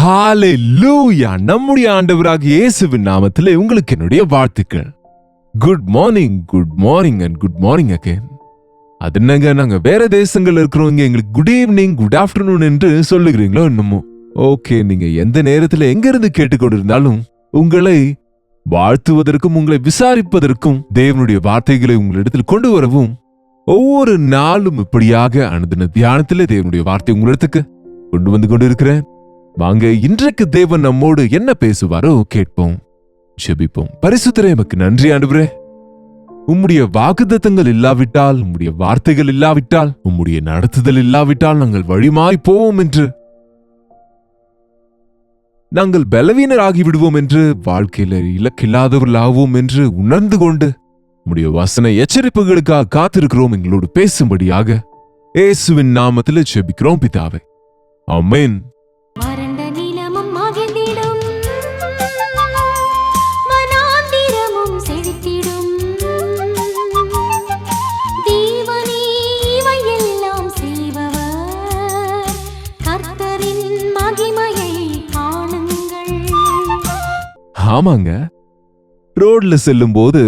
ஹalleluya! நம்முடைய ஆண்டவராகிய இயேசுவின் நாமத்திலே உங்களுக்கு என்னுடைய வாழ்த்துக்கள். Good morning and good morning again. அது என்னங்க, நாங்க வேற தேசங்கள்ல இருக்கிறவங்க எங்களுக்கு குட் ஈவினிங் குட் ஆஃப்டர்நூன் என்று சொல்லுகிறீங்களோ என்னமோ. ஓகே, நீங்க எந்த நேரத்துல எங்க இருந்து கேட்டுக்கொண்டிருந்தாலும் உங்களை வாழ்த்துவதற்கும் உங்களை விசாரிப்பதற்கும் தேவனுடைய வார்த்தைகளை உங்களிடத்தில் கொண்டு வரவும் ஒவ்வொரு நாளும் இப்படியாக அனுதின தியானத்திலே தேவனுடைய வார்த்தை உங்களிடத்துக்கு கொண்டு வந்து கொண்டிருக்கிறேன். வாங்க, இன்றைக்கு தேவன் நம்மோடு என்ன பேசுவாரோ கேட்போம், ஜெபிப்போம். பரிசுத்தரே, எமக்கு நன்றி ஆண்டவரே. உம்முடைய வாக்குத்தத்தங்கள் இல்லாவிட்டால், உம்முடைய வார்த்தைகள் இல்லாவிட்டால், உம்முடைய நடத்துதல் இல்லாவிட்டால் நாங்கள் வழிமாய் போவோம் என்று, நாங்கள் பலவீனராகி விடுவோம் என்று, வாழ்க்கையில இலக்கில்லாதவர்களாவோம் என்று உணர்ந்து கொண்டு உம்முடைய வசன எச்சரிப்புகளுக்காக காத்திருக்கிறோம். எங்களோடு பேசும்படியாக இயேசுவின் நாமத்தில் ஜெபிக்கிறோம் பிதாவே, ஆமென். ஆமாங்க, ரோட்ல செல்லும் போது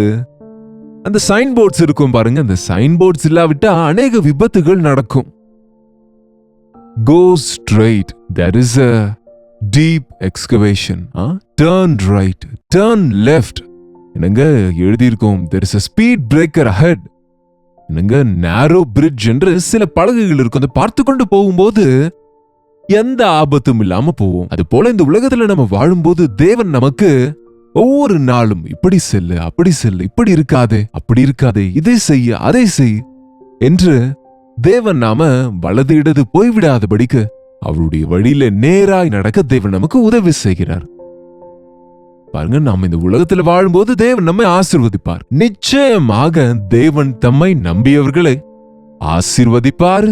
அந்த சைன் போர்ட்ஸ் இருக்கும் பாருங்க. அந்த சைன் போர்ட்ஸ் இல்லாவிட்டா அநேக விபத்துகள் நடக்கும். Go straight, there is a deep excavation. Turn right, turn left. என்னங்க எழுதியிருக்கோம், there is a speed breaker ahead. என்னங்க, narrow bridge என்று சில பலகைகள் இருக்கும். அதை பார்த்து கொண்டு போகும்போது எந்த ஆபத்தும் இல்லாம போவோம். அது போல இந்த உலகத்துல நம்ம வாழும்போது தேவன் நமக்கு ஒவ்வொரு நாளும் இப்படி செல்லு, அப்படி செல்லு, இப்படி இருக்காதே, அப்படி இருக்காதே, இதை செய்ய, அதை செய் என்று தேவன் நாம வலது இடது போய்விடாதபடிக்கு அவருடைய வழியில நேராய் நடக்க தேவன் நமக்கு உதவி செய்கிறார். பாருங்க, நாம் இந்த உலகத்துல வாழும்போது தேவன் நம்மை ஆசீர்வதிப்பார். நிச்சயமாக தேவன் தம்மை நம்பியவர்களை ஆசீர்வதிப்பார்.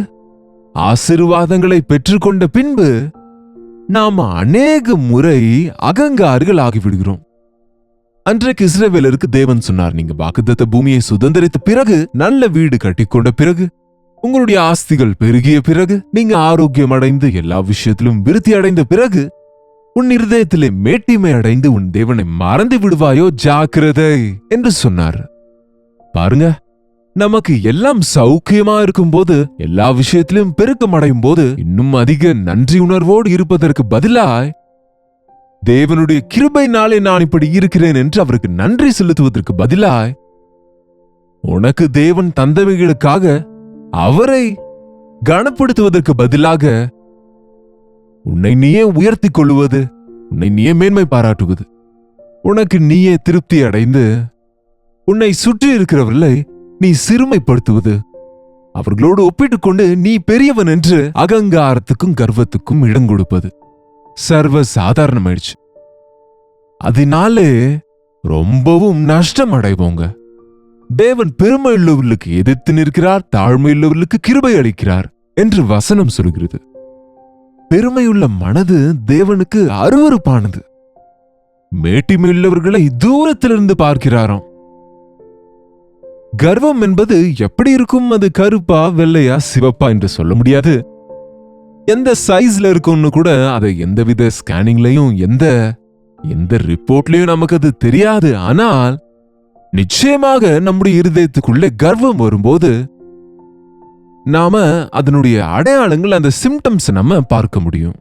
ஆசீர்வாதங்களை பெற்றுக்கொண்ட பின்பு நாம அநேக முறை அகங்காரிகள் ஆகிவிடுகிறோம். அன்றைக்கு இஸ்ரவேலருக்கு தேவன் சொன்னார், நீங்க வாக்குத்தத்த பூமியை சுதந்திரித்த பிறகு, நல்ல வீடு கட்டிக்கொண்ட பிறகு, உங்களுடைய ஆஸ்திகள் பெருகிய பிறகு, நீங்க ஆரோக்கியம் அடைந்து எல்லா விஷயத்திலும் விருத்தி அடைந்த பிறகு, உன் இருதயத்திலே மேட்டிமை அடைந்து உன் தேவனை மறந்து விடுவாயோ, ஜாக்கிரதை என்று சொன்னார். பாருங்க, நமக்கு எல்லாம் சௌக்கியமா இருக்கும் போது, எல்லா விஷயத்திலும் பெருக்கம் அடையும் போது, இன்னும் அதிக நன்றி உணர்வோடு இருப்பதற்கு பதிலாய் தேவனுடைய கிருபையினாலே நான் இப்படி இருக்கிறேன் என்று அவருக்கு நன்றி செலுத்துவதற்கு பதிலாய், உனக்கு தேவன் தந்தவைகளுக்காக அவரை கனப்படுத்துவதற்கு பதிலாக உன்னை நீயே உயர்த்தி கொள்ளுவது, உன்னை நீயே மேன்மை பாராட்டுவது, உனக்கு நீயே திருப்தி அடைந்து உன்னை சுற்றி இருக்கிறவர்களை நீ சிறுமைப்படுத்துவது, அவர்களோடு ஒப்பிட்டுக் கொண்டு நீ பெரியவன் என்று அகங்காரத்துக்கும் கர்வத்துக்கும் இடம் கொடுப்பது சர்வ சாதாரணமாயிடுச்சு. அதனாலே ரொம்பவும் நஷ்டம் அடைவோங்க. தேவன் பெருமையுள்ளவர்களுக்கு எதிர்த்து நிற்கிறார், தாழ்மையுள்ளவர்களுக்கு கிருபை அளிக்கிறார் என்று வசனம் சொல்கிறது. பெருமையுள்ள மனது தேவனுக்கு அருவருப்பானது. மேட்டிமையுள்ளவர்களை தூரத்திலிருந்து பார்க்கிறாராம். கர்வம் என்பது எப்படி இருக்கும்? அது கருப்பா, வெள்ளையா, சிவப்பா என்று சொல்ல முடியாது. எந்த சைஸ்ல இருக்கும்னு கூட அதை எந்தவித ஸ்கேனிங்லயும் எந்த ரிப்போர்ட்லயும் நமக்கு அது தெரியாது. ஆனால் நிச்சயமாக நம்முடைய இருதயத்துக்குள்ளே கர்வம் வரும்போது நாம அதனுடைய அடையாளங்கள், அந்த சிம்டம்ஸ் நம்ம பார்க்க முடியும்.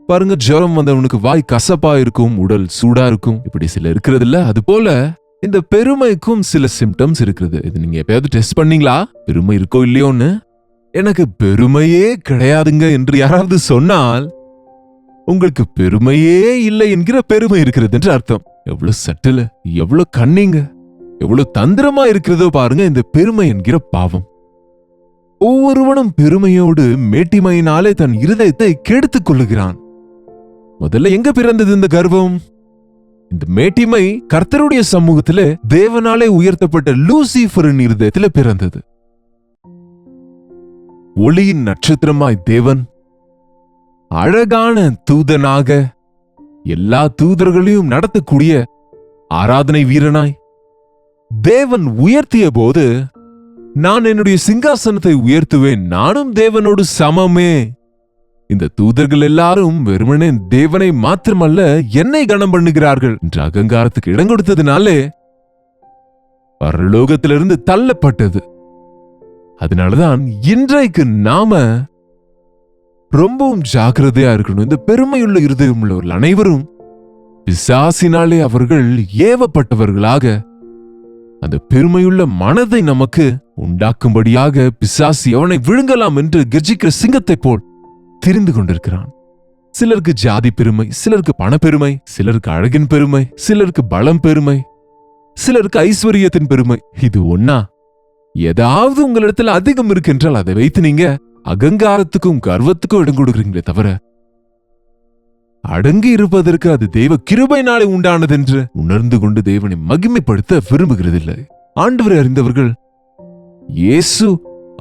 பாருங்க, ஜுரம் வந்தவனுக்கு வாய் கசப்பா இருக்கும், உடல் சூடா இருக்கும், இப்படி சில இருக்கிறது இல்ல. அது போல இந்த பெருமைக்கும் சில சிம்டம்ஸ் இருக்குது. இது நீங்க எப்பயாவது டெஸ்ட் பண்ணீங்களா, பெருமை இருக்கோ இல்லையோன்னு? எனக்கு பெருமையே கிடையாதுங்க என்று யாராவது சொன்னால், உங்களுக்கு பெருமையே இல்லை என்கிற பெருமை இருக்கிறது என்று அர்த்தம். எவ்வளவு சட்டில், எவ்வளவு கண்ணிங்க, எவ்வளவு தந்திரமா இருக்கிறதோ பாருங்க இந்த பெருமை என்கிற பாவம். ஒவ்வொருவனும் பெருமையோடு மேட்டிமையினாலே தன் இருதயத்தை கெடுத்துக் கொள்ளுகிறான். முதல்ல எங்க பிறந்தது இந்த கர்வம்? இந்த மேட்டிமை கர்த்தருடைய சமூகத்திலே தேவனாலே உயர்த்தப்பட்ட லூசிஃபரின் இருதயத்திலே பிறந்தது. ஒளியின் நட்சத்திரமாய் தேவன், அழகான தூதனாக எல்லா தூதர்களையும் நடத்தக்கூடிய ஆராதனை வீரனாய் தேவன் உயர்த்திய போது, நான் என்னுடைய சிங்காசனத்தை உயர்த்துவேன், நானும் தேவனோடு சமமே இந்த தூதர்கள் எல்லாரும் வெறுமனே தேவனை மாத்திரமல்ல என்னை கனம் பண்ணுகிறார்கள் என்ற அகங்காரத்துக்கு இடம் கொடுத்ததுனாலே பரலோகத்திலிருந்து தள்ளப்பட்டது. அதனாலதான் இன்றைக்கு நாம ரொம்பவும் ஜாக்கிரதையா இருக்கணும். இந்த பெருமையுள்ள இருதயம் உள்ளவர்கள் அனைவரும் பிசாசினாலே அவர்கள் ஏவப்பட்டவர்களாக அந்த பெருமையுள்ள மனதை நமக்கு உண்டாக்கும்படியாக பிசாசு அவனை விழுங்கலாம் என்று கர்ஜிக்கிற சிங்கத்தை போல் தெரிந்து கொண்டிருக்கிறான். சிலருக்கு ஜாதி பெருமை, சிலருக்கு பணப்பெருமை, சிலருக்கு அழகின் பெருமை, சிலருக்கு பலம் பெருமை, சிலருக்கு ஐஸ்வர்யத்தின் பெருமை. இது ஒன்னா? ஏதாவது உங்களிடத்துல அதிகம் இருக்கு என்றால் அதை வைத்து நீங்க அகங்காரத்துக்கும் கர்வத்துக்கும் இடம் கொடுக்குறீங்களே தவிர அடங்கி இருப்பதற்கு அது தெய்வ கிருபையினாலே உண்டானது என்று உணர்ந்து கொண்டு தேவனை மகிமைப்படுத்த விரும்புகிறதில்லை. ஆண்டவரை அறிந்தவர்கள், இயேசு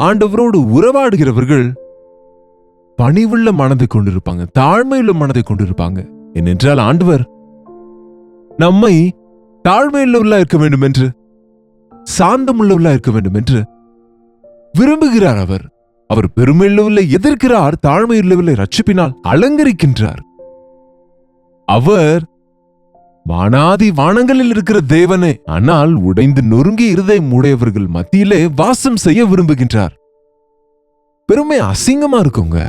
ஆண்டவரோடு உறவாடுகிறவர்கள் பணிவுள்ள மனதை கொண்டிருப்பாங்க, தாழ்மையுள்ள மனதை கொண்டிருப்பாங்க. ஏனென்றால் ஆண்டவர் நம்மை தாழ்மையுள்ளவர்களா இருக்க வேண்டும் என்று, சாந்தமுள்ளவர்களா இருக்க வேண்டும் என்று விரும்புகிறார். அவர் பெருமையுள்ளவர்களை எதிர்க்கிறார், தாழ்மையுள்ளவர்களை ரட்சிப்பினால் அலங்கரிக்கின்றார். அவர் வானாதி வானங்களில் இருக்கிற தேவனே, ஆனால் உடைந்து நொறுங்கிய இருதயம் உடையவர்கள் மத்தியிலே வாசம் செய்ய விரும்புகின்றார். பெருமை அசிங்கமா இருக்குங்க.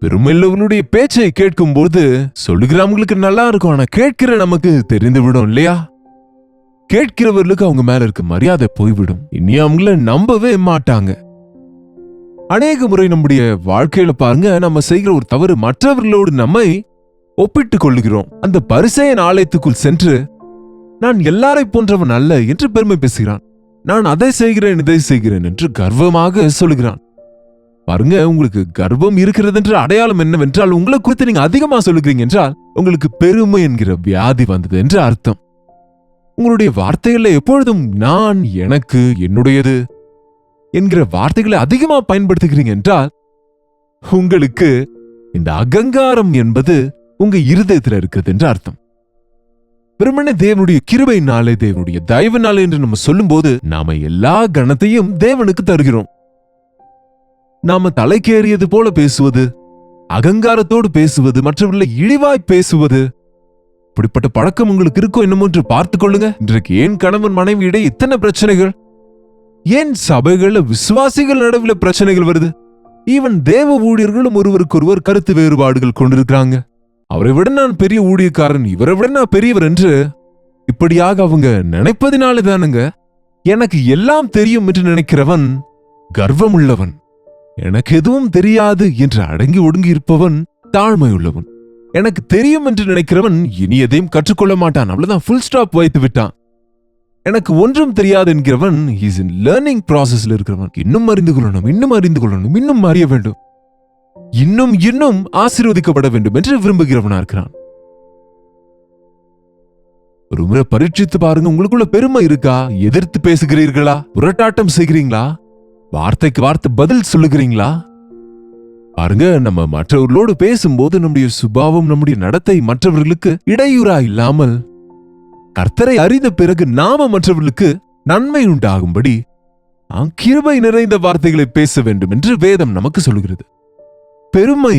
பெருமையுள்ளவர்களுடைய பேச்சை கேட்கும் போது சொல்லுகிறவங்களுக்கு நல்லா இருக்கும், ஆனா கேட்கிற நமக்கு தெரிந்து விடும் இல்லையா? கேட்கிறவர்களுக்கு அவங்க மேல இருக்க மரியாதை போய்விடும். இனி அவங்கள நம்பவே மாட்டாங்க. அநேக முறை நம்முடைய வாழ்க்கையில பாருங்க, நம்ம செய்கிற ஒரு தவறு மற்றவர்களோடு நம்மை ஒப்பிட்டுக் கொள்ளுகிறோம். அந்த பரிசேயன் ஆலயத்துக்குள் சென்று நான் எல்லாரை போன்றவன் அல்ல என்று பெருமை பேசுகிறான். நான் அதை செய்கிறேன் இதை செய்கிறேன் என்று கர்வமாக சொல்லுகிறான். பாருங்க, உங்களுக்கு கர்வம் இருக்கிறது என்ற அடையாளம் என்னவென்றால், உங்களை குறித்து நீங்க அதிகமா சொல்லுகிறீங்க என்றால் உங்களுக்கு பெருமை என்கிற வியாதி வந்தது என்று அர்த்தம். உங்களுடைய வார்த்தைகள்ல எப்பொழுதும் நான், எனக்கு, என்னுடையது என்கிற வார்த்தைகளை அதிகமா பயன்படுத்துகிறீங்க என்றால் உங்களுக்கு இந்த அகங்காரம் என்பது உங்க இருதயத்தில் இருக்கிறது என்று அர்த்தம். வெறுமனே தேவனுடைய கிருபையினாலே, தேவனுடைய தயவினாலே என்று நம்ம சொல்லும் போது நாம எல்லா கணத்தையும் தேவனுக்கு தருகிறோம். நாம தலைக்கேறியது போல பேசுவது, அகங்காரத்தோடு பேசுவது, மற்றவர்களை இழிவாய் பேசுவது, இப்படிப்பட்ட பழக்கம் உங்களுக்கு இருக்கோ என்னமோ என்று பார்த்துக் கொள்ளுங்க. இன்றைக்கு ஏன் கணவன் மனைவி இடையே இத்தனை பிரச்சனைகள்? ஏன் சபைகள்ல விசுவாசிகள் நடுவில் பிரச்சனைகள் வருது? ஈவன் தேவ ஊழியர்களும் ஒருவருக்கொருவர் கருத்து வேறுபாடுகள் கொண்டிருக்கிறாங்க. அவரை விட நான் பெரிய ஊழியக்காரன், இவரை விட நான் பெரியவர் என்று இப்படியாக அவங்க நினைப்பதினாலே தானுங்க. எனக்கு எல்லாம் தெரியும் என்று நினைக்கிறவன் கர்வம் உள்ளவன். எனக்கு எதுவும் தெரியாது என்று அடங்கி ஒடுங்கி இருப்பவன் தாழ்மை உள்ளவன். எனக்கு தெரியும் என்று நினைக்கிறவன் இனி எதையும் கற்றுக்கொள்ள மாட்டான், அவ்வளவுதான், ஃபுல் ஸ்டாப் வைத்து விட்டான். எனக்கு ஒன்றும் தெரியாது என்கிறவன் இஸ் இன் லேர்னிங் ப்ராசஸ்ல இருக்கிறவன். இன்னும் அறிந்து கொள்ளணும், இன்னும் அறிந்து கொள்ளணும், இன்னும் அறிய வேண்டும், இன்னும் இன்னும் ஆசீர்வதிக்கப்பட வேண்டும் என்று விரும்புகிறவனா இருக்கிறான். ஒரு முறை பரீட்சித்து பாருங்க, உங்களுக்குள்ள பெருமை இருக்கா? எதிர்த்து பேசுகிறீர்களா? புரட்டாட்டம் செய்கிறீங்களா? வார்த்தைக்கு வார்த்தை பதில் சொல்லுகிறீங்களா? பாருங்க, நம்ம மற்றவர்களோடு பேசும்போது நம்முடைய சுபாவம், நம்முடைய நடத்தை மற்றவர்களுக்கு இடையூறா இல்லாமல் கர்த்தரை அறிந்த பிறகு நாம மற்றவர்களுக்கு நன்மை உண்டாகும்படி கிருபை நிறைந்த வார்த்தைகளை பேச வேண்டும் என்று வேதம் நமக்கு சொல்லுகிறது. பெருமை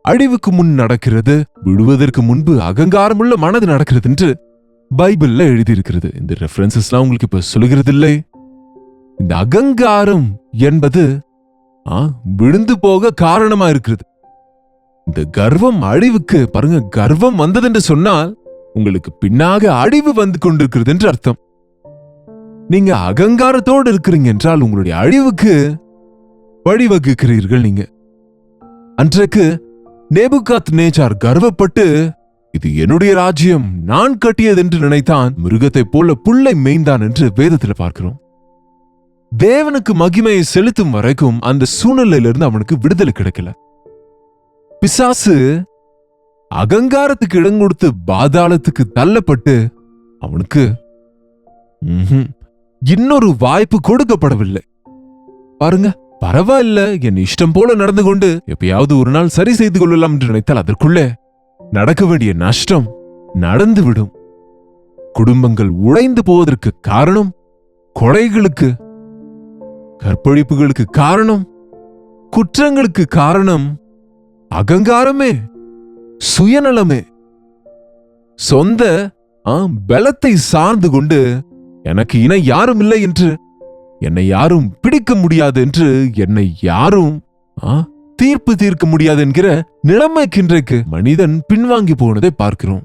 அழிவுக்கு முன் நடக்கிறது, விடுவதற்கு முன்பு அகங்காரமுள்ள மனது நடக்கிறது என்று பைபிள்ல எழுதியிருக்கிறது. இந்த ரெஃபரன்சஸ்லாம் உங்களுக்கு இப்ப சொல்லுகிறது இல்லை. இந்த அகங்காரம் என்பது விழுந்து போக காரணமா இருக்கிறது. இந்த கர்வம் அழிவுக்கு, பாருங்க, கர்வம் வந்தது என்று சொன்னால் உங்களுக்கு பின்னாக அழிவு வந்து கொண்டிருக்கிறது என்று அர்த்தம். நீங்க அகங்காரத்தோடு இருக்கிறீங்க என்றால் உங்களுடைய அழிவுக்கு வழிவகுக்கிறீர்கள். நீங்க அன்றைக்கு நேபுகாத்நேச்சார் கர்வப்பட்டு இது என்னுடைய ராஜ்யம், நான் கட்டியது என்று நினைத்தான், மிருகத்தை போல புல்லை மேய்ந்தான் என்று வேதத்தில் பார்க்கிறோம். தேவனுக்கு மகிமையை செலுத்தும் வரைக்கும் அந்த சூழ்நிலையிலிருந்து அவனுக்கு விடுதலை கிடைக்கல. பிசாசு அகங்காரத்துக்கு இடம் கொடுத்து பாதாளத்துக்கு தள்ளப்பட்டு அவனுக்கு இன்னொரு வாய்ப்பு கொடுக்கப்படவில்லை. பாருங்க, பரவாயில்ல, என் இஷ்டம் போல நடந்து கொண்டு எப்பயாவது ஒரு நாள் சரி செய்து கொள்ளலாம் என்று நினைத்தால் அதற்குள்ளே நடக்க வேண்டிய நஷ்டம் நடந்துவிடும். குடும்பங்கள் உடைந்து போவதற்கு காரணம் கொலைகளுக்கு, கற்பழிப்புகளுக்கு காரணம், குற்றங்களுக்கு காரணம் அகங்காரமே, சுயநலமே, சொந்த பலத்தை சார்ந்து கொண்டு எனக்கு இணை யாரும் இல்லை என்று, என்னை யாரும் பிடிக்க முடியாது என்று, என்னை யாரும் தீர்ப்பு தீர்க்க முடியாது என்கிற நிலைமைக்கு இன்றைக்கு மனிதன் பின்வாங்கி போனதை பார்க்கிறோம்.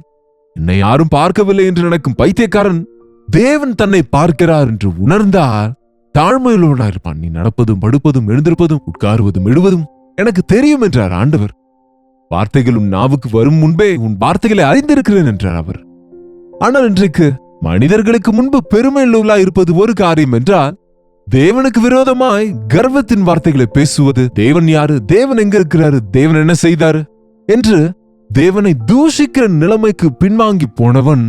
என்னை யாரும் பார்க்கவில்லை என்று நினைக்கும் பைத்தியக்காரன் தேவன் தன்னை பார்க்கிறார் என்று உணர்ந்தால் தாழ்மையுள்ளவனாக இருப்பான். நீ நடப்பதும் படுப்பதும் எழுந்திருப்பதும் உட்காருவதும் எழுவதும் எனக்கு தெரியும் என்றார் ஆண்டவர். வார்த்தைகள் உன் நாவுக்கு வரும் முன்பே உன் வார்த்தைகளை அறிந்திருக்கிறேன் என்றார் அவர். ஆனால் இன்றைக்கு மனிதர்களுக்கு முன்பு பெருமையுள்ளவர்களாய் இருப்பது ஒரு காரியம் என்றால், தேவனுக்கு விரோதமாய் கர்வத்தின் வார்த்தைகளை பேசுவது, தேவன் யாரு, தேவன் எங்க இருக்கிறாரு, தேவன் என்ன செய்தாரு என்று தேவனை தூஷிக்கிற நிலைமைக்கு பின்வாங்கி போனவன்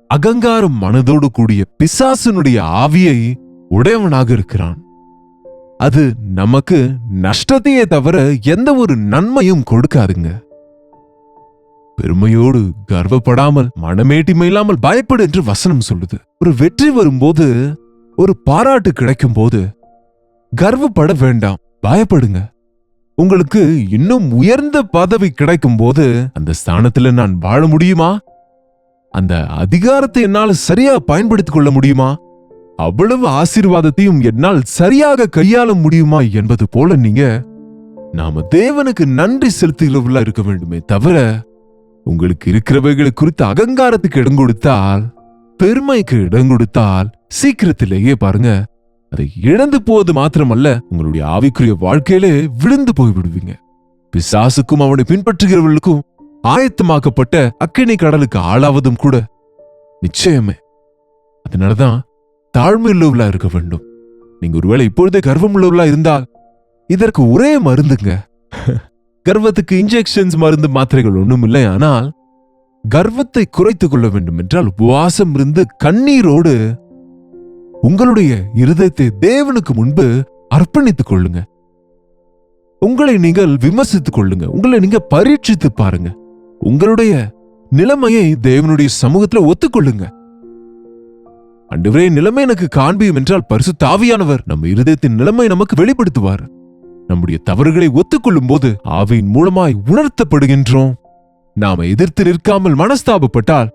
அகங்காரம் மனதோடு கூடிய பிசாசனுடைய ஆவியை உடையவனாக இருக்கிறான். அது நமக்கு நஷ்டத்தையே தவிர எந்த ஒரு நன்மையும் கொடுக்காதுங்க. பெருமையோடு கர்வப்படாமல் மனமேட்டிமை இல்லாமல் பயப்படு என்று வசனம் சொல்லுது. ஒரு வெற்றி வரும்போது, ஒரு பாராட்டு கிடைக்கும் போது கர்வப்பட வேண்டாம், பயப்படுங்க. உங்களுக்கு இன்னும் உயர்ந்த பதவி கிடைக்கும் போது அந்த ஸ்தானத்துல நான் வாழ முடியுமா, அந்த அதிகாரத்தை என்னால் சரியா பயன்படுத்திக் கொள்ள முடியுமா, அவ்வளவு ஆசீர்வாதத்தையும் என்னால் சரியாக கையாள முடியுமா என்பது போல நாம தேவனுக்கு நன்றி செலுத்துகிறவர்களா இருக்க வேண்டுமே தவிர, உங்களுக்கு இருக்கிறவைகளை குறித்து அகங்காரத்துக்கு இடம் கொடுத்தால், பெருமைக்கு இடம் கொடுத்தால் சீக்கிரத்திலேயே பாருங்க, அதை இழந்து போவது மாத்திரமல்ல, உங்களுடைய ஆவிக்குரிய வாழ்க்கையிலே விழுந்து போய்விடுவீங்க. பிசாசுக்கும் அவனை பின்பற்றுகிறவர்களுக்கும் ஆயத்தமாக்கப்பட்ட அக்கினி கடலுக்கு ஆளாவதும் கூட நிச்சயமே. அதனாலதான் தாழ்மையுள்ளவர்களா இருக்க வேண்டும். நீங்க ஒருவேளை இப்பொழுதே கர்வம் உள்ளவர்களா இருந்தால் இதற்கு ஒரே மருந்துங்க. கர்வத்துக்கு இன்ஜெக்ஷன்ஸ், மருந்து, மாத்திரைகள் ஒண்ணும் இல்லை. ஆனால் கர்வத்தை குறைத்துக் கொள்ள வேண்டும் என்றால் உபவாசம் இருந்து கண்ணீரோடு உங்களுடைய இருதயத்தை தேவனுக்கு முன்பு அர்ப்பணித்துக் கொள்ளுங்க. உங்களை நீங்கள் விமர்சித்துக் கொள்ளுங்க. உங்களை நீங்க பரீட்சித்து பாருங்க. உங்களுடைய நிலைமையை தேவனுடைய சமூகத்துல ஒத்துக்கொள்ளுங்க. ஆண்டவரே, நிலைமை எனக்கு காண்பியும் என்றால் பரிசுத்த ஆவியானவர் நம்ம இருதயத்தின் நிலைமை நமக்கு வெளிப்படுத்துவார். நம்முடைய தவறுகளை ஒத்துக்கொள்ளும் போது ஆவியின் மூலமாய் உணர்த்தப்படுகின்றோம். நாம எதிர்த்து நிற்காமல் மனஸ்தாபப்பட்டால்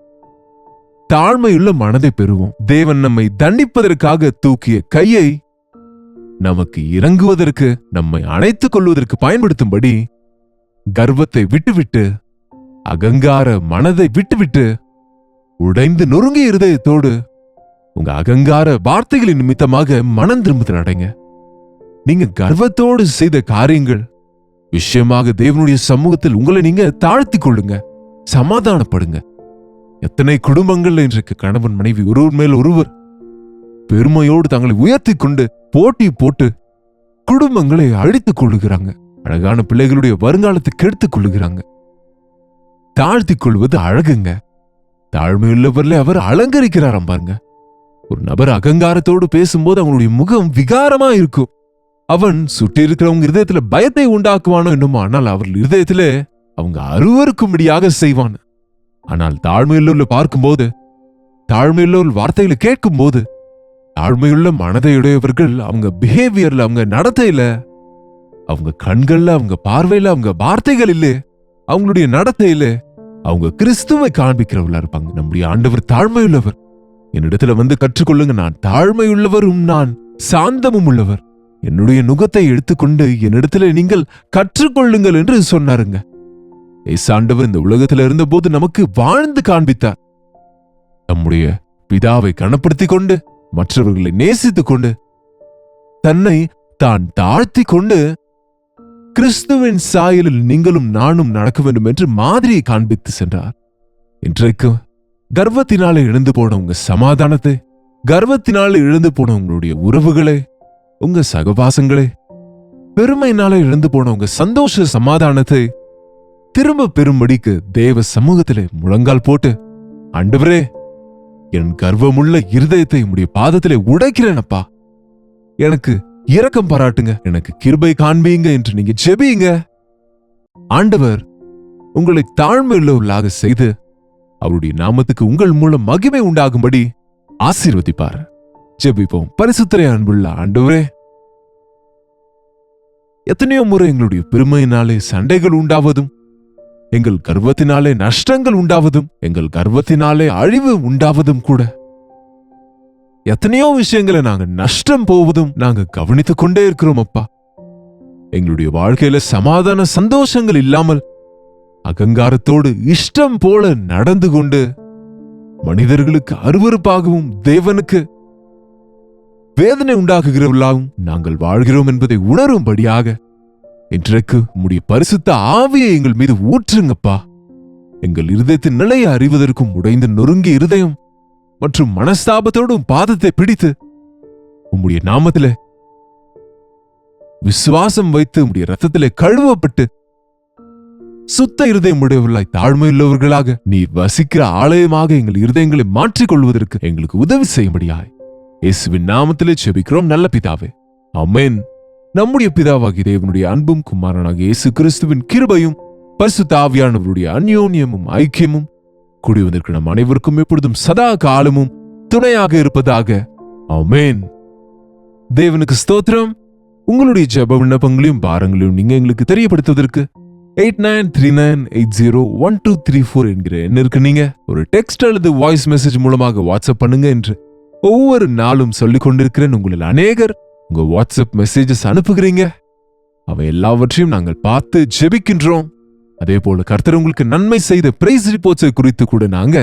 தாழ்மையுள்ள மனதை பெறுவோம். தேவன் நம்மை தண்டிப்பதற்காக தூக்கிய கையை நமக்கு இறங்குவதற்கு, நம்மை அணைத்துக் கொள்வதற்கு பயன்படுத்தும்படி கர்வத்தை விட்டுவிட்டு, அகங்கார மனதை விட்டுவிட்டு, உடைந்து நொறுங்கிய இருதயத்தோடு உங்க அகங்கார வார்த்தைகளின் நிமித்தமாக மனம் திரும்புதல் அடைங்க. நீங்க கர்வத்தோடு செய்த காரியங்கள் விஷயமாக தேவனுடைய சமூகத்தில் உங்களை நீங்க தாழ்த்திக் கொள்ளுங்க, சமாதானப்படுங்க. எத்தனை குடும்பங்கள்ல இன்றைக்கு கணவன் மனைவி ஒருவர் மேல் ஒருவர் பெருமையோடு தங்களை உயர்த்தி கொண்டு போட்டி போட்டு குடும்பங்களை அழித்துக் கொள்ளுகிறாங்க. அழகான பிள்ளைகளுடைய வருங்காலத்தை கெடுத்துக் கொள்ளுகிறாங்க. தாழ்த்திக் கொள்வது அழகுங்க. தாழ்மையுள்ளவர்ல அவர் அலங்கரிக்கிறாராம் பாருங்க. ஒரு நபர் அகங்காரத்தோடு பேசும்போது அவங்களுடைய முகம் விகாரமா இருக்கும். அவன் சுற்றி இருக்கிறவங்க இருதயத்துல பயத்தை உண்டாக்குவானோ என்னமோ, ஆனால் அவர்கள் இருதயத்திலே அவங்க அருவருக்கும்படியாக செய்வான். ஆனால் தாழ்மையுள்ள பார்க்கும்போது, தாழ்மையுள்ள வார்த்தைகளை கேட்கும் போது, தாழ்மையுள்ள மனதையுடையவர்கள் அவங்க பிஹேவியர்ல, அவங்க நடத்தையில, அவங்க கண்கள்ல, அவங்க பார்வையில, அவங்க வார்த்தைகளிலே, அவங்களுடைய நடத்தையில அவங்க கிறிஸ்துவை காண்பிக்கிறவர்களா இருப்பாங்க. நம்முடைய ஆண்டவர் தாழ்மையுள்ளவர். என்னிடத்துல வந்து கற்றுக்கொள்ளுங்க, நான் தாழ்மையுள்ளவரும் நான் சாந்தமும் உள்ளவர். என்னுடைய நுகத்தை எடுத்துக்கொண்டு என்னிடத்துல நீங்கள் கற்றுக்கொள்ளுங்கள் என்று சொன்னாருங்க. ஆண்டவர் இந்த உலகத்துல இருந்த போது நமக்கு வாழ்ந்து காண்பித்தார். நம்முடைய பிதாவை கனப்படுத்திக் கொண்டு, மற்றவர்களை நேசித்துக் கொண்டு, தன்னை தான் தாழ்த்தி கொண்டு, கிறிஸ்துவின் சாயலில் நீங்களும் நானும் நடக்க வேண்டும் என்று மாதிரியை காண்பித்து சென்றார். இன்றைக்கு கர்வத்தினாலே இழந்து போன உங்க சமாதானத்தை, கர்வத்தினாலே இழந்து போன உங்களுடைய உறவுகளை, உங்க சகவாசங்களே, பெருமையினாலே இழந்து போன உங்க சந்தோஷ சமாதானத்தை திரும்ப பெறும்படிக்கு தேவ சமூகத்திலே முழங்கால் போட்டு, ஆண்டவரே, என் கர்வமுள்ள இருதயத்தை உம்முடைய பாதத்திலே உடைக்கிறேனப்பா, எனக்கு இரக்கம் பாராட்டுங்க, எனக்கு கிருபை காண்பீங்க என்று நீங்க ஜெபியுங்க. ஆண்டவர் உங்களை தாழ்மையுள்ளவர்களாக செய்து அவருடைய நாமத்துக்கு உங்கள் மூலம் மகிமை உண்டாகும்படி ஆசீர்வதிப்பார். ஜெபிப்போம். பரிசுத்தரே அன்புள்ள ஆண்டவரே, எத்தனையோ முறை எங்களுடைய பெருமையினாலே சண்டைகள் உண்டாவதும், எங்கள் கர்வத்தினாலே நஷ்டங்கள் உண்டாவதும், எங்கள் கர்வத்தினாலே அழிவு உண்டாவதும் கூட, எத்தனையோ விஷயங்களை நாங்க நஷ்டம் போவதும் நாங்க கவனித்துக் கொண்டே இருக்கிறோம் அப்பா. எங்களுடைய வாழ்க்கையில சமாதான சந்தோஷங்கள் இல்லாமல் அகங்காரத்தோடு இஷ்டம் போல நடந்து கொண்டு மனிதர்களுக்கு அருவருப்பாகவும் தேவனுக்கு வேதனை உண்டாக்குகிறவர்களாகவும் நாங்கள் வாழ்கிறோம் என்பதை உணரும்படியாக இன்றைக்கு உம்முடைய பரிசுத்த ஆவியை எங்கள் மீது ஊற்றுங்கப்பா. எங்கள் இருதயத்தின் நிலையை அறிவதற்கும் உடைந்து நொறுங்கிய இருதயம் மற்றும் மனஸ்தாபத்தோடும் பாதத்தை பிடித்து உம்முடைய நாமத்திலே விசுவாசம் வைத்து உம்முடைய ரத்தத்திலே கழுவப்பட்டு சுத்த இருதயம் உடையவர்களாய் தாழ்மையுள்ளவர்களாக நீர் வசிக்கிற ஆலயமாக எங்கள் இருதயங்களை மாற்றிக் கொள்வதற்கு எங்களுக்கு உதவி செய்யும்படியாய் இயேசுவின் நாமத்திலே ஜெபிக்கிறோம் நல்ல பிதாவே, ஆமென். நம்முடைய பிதாவாகிய தேவனுடைய அன்பும் குமாரனாகிய இயேசு கிறிஸ்துவின் கிருபையும் பரிசுத்த ஆவியானவருடைய அந்யோன்யமும் ஐக்கியமும் கூடி வந்திருக்கிற நம் அனைவருக்கும் எப்பொழுதும் சதா காலமும் துணையாக இருப்பதாக, ஆமென். தேவனுக்கு ஸ்தோத்திரம். உங்களுடைய ஜெப விண்ணப்பங்களையும் பாரங்களையும் நீங்க எங்களுக்கு தெரியப்படுத்துவதற்கு 8939801234 என்கிற எண்ணிற்கு நீங்க ஒரு டெக்ஸ்ட் அல்லது வாய்ஸ் மெசேஜ் மூலமாக வாட்ஸ்அப் பண்ணுங்க என்று ஒவ்வொரு நாளும் சொல்லிக் கொண்டிருக்கிறேன். உங்களில் அநேகர் உங்க வாட்ஸ்அப் மெசேஜஸ் அனுப்புகிறீங்க. அவை எல்லாவற்றையும் நாங்கள் பார்த்து ஜெபிக்கின்றோம். அதே போல கர்த்தர் உங்களுக்கு நன்மை செய்த பிரைஸ் ரிப்போர்ட்ஸை குறித்து கூட நாங்க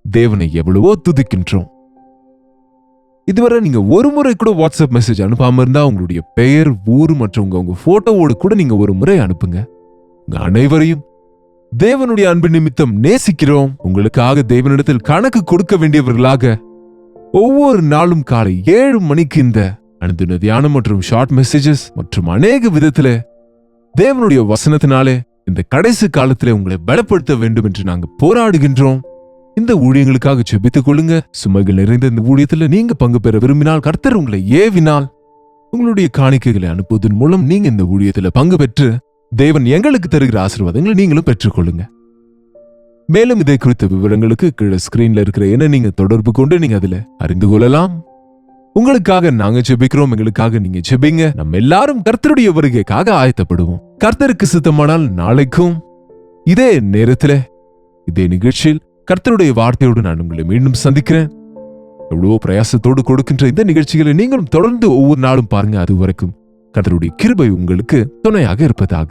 தேவனை எவ்வளவோ துதிக்கின்றோம். இதுவரை நீங்க ஒரு முறை கூட வாட்ஸ்அப் மெசேஜ் அனுப்பாம இருந்தா உங்களுடைய பெயர், ஊர் மற்றும் உங்க போட்டோவோடு கூட நீங்க ஒரு முறை அனுப்புங்க. உங்க அனைவரையும் தேவனுடைய அன்பு நிமித்தம் நேசிக்கிறோம். உங்களுக்காக தேவனிடத்தில் கணக்கு கொடுக்க வேண்டியவர்களாக ஒவ்வொரு நாளும் காலை 7 மணிக்கு இந்த அனுதின தியானம் மற்றும் ஷார்ட் மெசேஜஸ் மற்றும் அநேக விதத்திலே தேவனுடைய வசனத்தினாலே இந்த கடைசி காலத்திலே உங்களை பலப்படுத்த வேண்டும் என்று நாங்கள் போராடுகின்றோம். இந்த ஊழியங்களுக்காக ஜெபித்துக் கொள்ளுங்க. சுமைகள் நிறைந்த இந்த ஊழியத்தில் நீங்க பங்கு பெற விரும்பினால், கர்த்தர் உங்களை ஏவினால், உங்களுடைய காணிக்கைகளை அனுப்புவதன் மூலம் நீங்க இந்த ஊழியத்தில் பங்கு பெற்று தேவன் எங்களுக்கு தருகிற ஆசீர்வாதங்களை நீங்களும் பெற்றுக்கொள்ளுங்க. மேலும் இதை குறித்த விவரங்களுக்கு கீழே ஸ்கிரீன்ல இருக்கிற என நீங்க தொடர்பு கொண்டு நீங்க அதுல அறிந்து கொள்ளலாம். உங்களுக்காக நாங்க ஜெபிக்கிறோம், எங்களுக்காக நீங்க ஜெபிங்க. நம்ம எல்லாரும் கர்த்தருடைய வருகைக்காக ஆயத்தப்படுவோம். கர்த்தருக்கு சித்தமானால் நாளைக்கும் இதே நேரத்தில் இதே நிகழ்ச்சியில் கர்த்தருடைய வார்த்தையோடு நான் உங்களை மீண்டும் சந்திக்கிறேன். எவ்வளவோ பிரயாசத்தோடு கொடுக்கின்ற இந்த நிகழ்ச்சிகளை நீங்களும் தொடர்ந்து ஒவ்வொரு நாளும் பாருங்க. அது வரைக்கும் கர்த்தருடைய கிருபை உங்களுக்கு துணையாக இருப்பதாக.